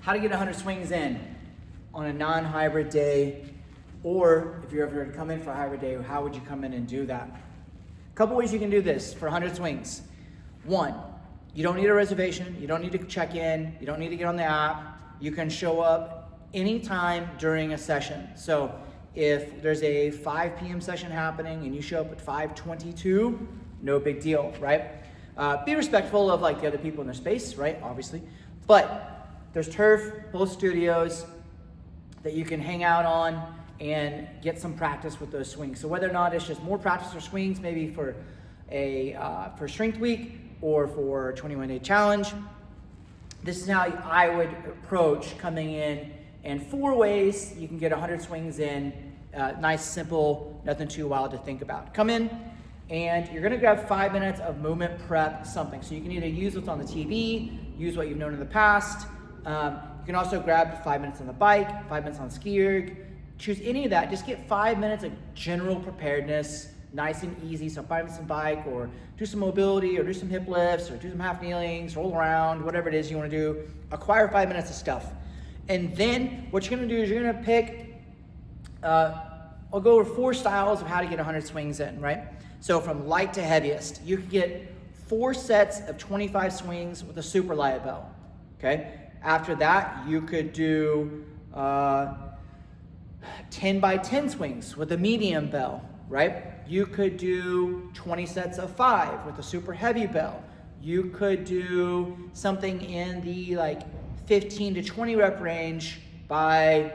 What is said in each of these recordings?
how to get 100 swings in on a non-hybrid day, or if you're ever to come in for a hybrid day, how would you come in and do that? A couple ways you can do this for 100 swings. One, you don't need a reservation, you don't need to check in, you don't need to get on the app. You can show up anytime during a session. So if there's a 5 p.m. session happening and you show up at 5:22, no big deal, right? Be respectful of like the other people in their space, right? Obviously. But there's turf, both studios that you can hang out on and get some practice with those swings. So whether or not it's just more practice or swings, maybe for for strength week or for 21-day challenge, this is how I would approach coming in. And 4 ways you can get 100 swings in. Nice, simple, nothing too wild to think about. Come in and you're gonna grab 5 minutes of movement prep something. So you can either use what's on the TV, use what you've known in the past. You can also grab 5 minutes on the bike, 5 minutes on ski erg. Choose any of that. Just get 5 minutes of general preparedness, nice and easy. So 5 minutes on bike, or do some mobility, or do some hip lifts, or do some half kneelings, roll around, whatever it is you want to do. Acquire 5 minutes of stuff. And then what you're going to do is you're going to pick, I'll go over 4 styles of how to get 100 swings in, right? So from light to heaviest, you can get 4 sets of 25 swings with a super light bell, okay? After that, you could do 10 by 10 swings with a medium bell, right? You could do 20 sets of 5 with a super heavy bell. You could do something in the like 15 to 20 rep range by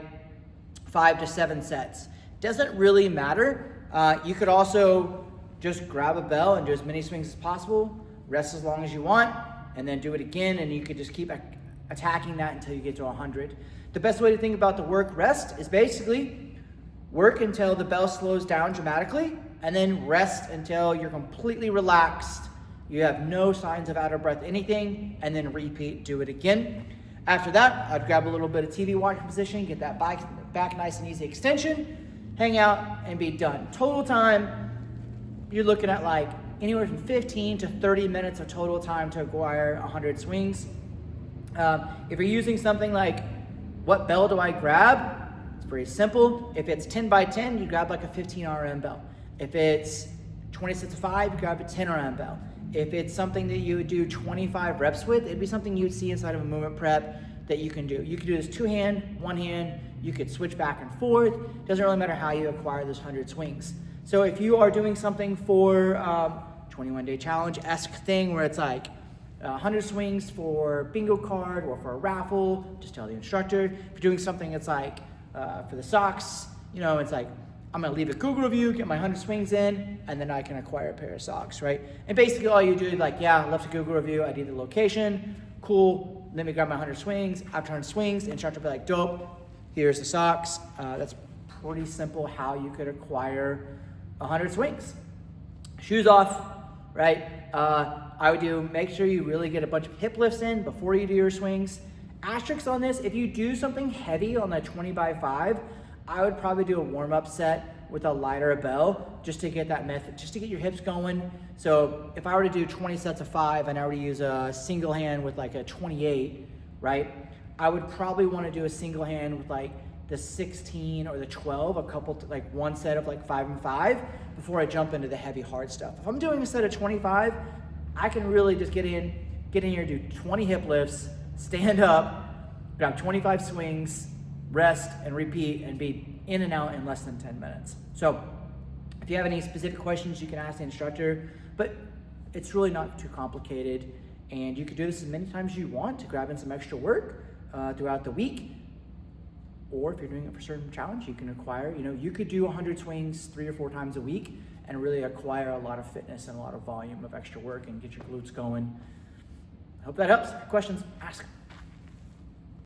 5 to 7 sets. Doesn't really matter. You could also just grab a bell and do as many swings as possible, rest as long as you want, and then do it again, and you could just keep attacking that until you get to 100. The best way to think about the work rest is basically work until the bell slows down dramatically, and then rest until you're completely relaxed. You have no signs of out of breath, anything, and then repeat, do it again. After that, I'd grab a little bit of TV watching position, get that back nice and easy extension, hang out, and be done. Total time, you're looking at like anywhere from 15 to 30 minutes of total time to acquire 100 swings. If you're using something like, what bell do I grab? It's pretty simple. If it's 10 by 10, you grab like a 15 RM bell. If it's 20 sets of 5, you grab a 10 RM bell. If it's something that you would do 25 reps with, it'd be something you'd see inside of a movement prep that you can do. You could do this 2 hand, 1 hand, you could switch back and forth. Doesn't really matter how you acquire those 100 swings. So if you are doing something for 21-day challenge-esque thing where it's like 100 swings for bingo card or for a raffle, just tell the instructor. If you're doing something that's like for the socks, you know, it's like, I'm gonna leave a Google review, get my 100 swings in, and then I can acquire a pair of socks, right? And basically all you do is like, yeah, I left a Google review, I need the location, cool, let me grab my 100 swings. After 100 swings, the instructor will be like, dope, here's the socks. That's pretty simple how you could acquire 100 swings. Shoes off, right? I would make sure you really get a bunch of hip lifts in before you do your swings. Asterisks on this, if you do something heavy on that 20 by 5, I would probably do a warm-up set with a lighter bell just to get that method, just to get your hips going. So if I were to do 20 sets of 5 and I were to use a single hand with like a 28, right? I would probably want to do a single hand with like the 16 or the 12, like one set of like 5 and 5 before I jump into the heavy hard stuff. If I'm doing a set of 25, I can really just get in here, do 20 hip lifts, stand up, grab 25 swings, rest and repeat, and be in and out in less than 10 minutes. So if you have any specific questions, you can ask the instructor, but it's really not too complicated. And you can do this as many times as you want to grab in some extra work throughout the week. Or if you're doing it for a certain challenge, you can acquire, you could do 100 swings 3 or 4 times a week and really acquire a lot of fitness and a lot of volume of extra work and get your glutes going. I hope that helps. Questions, ask.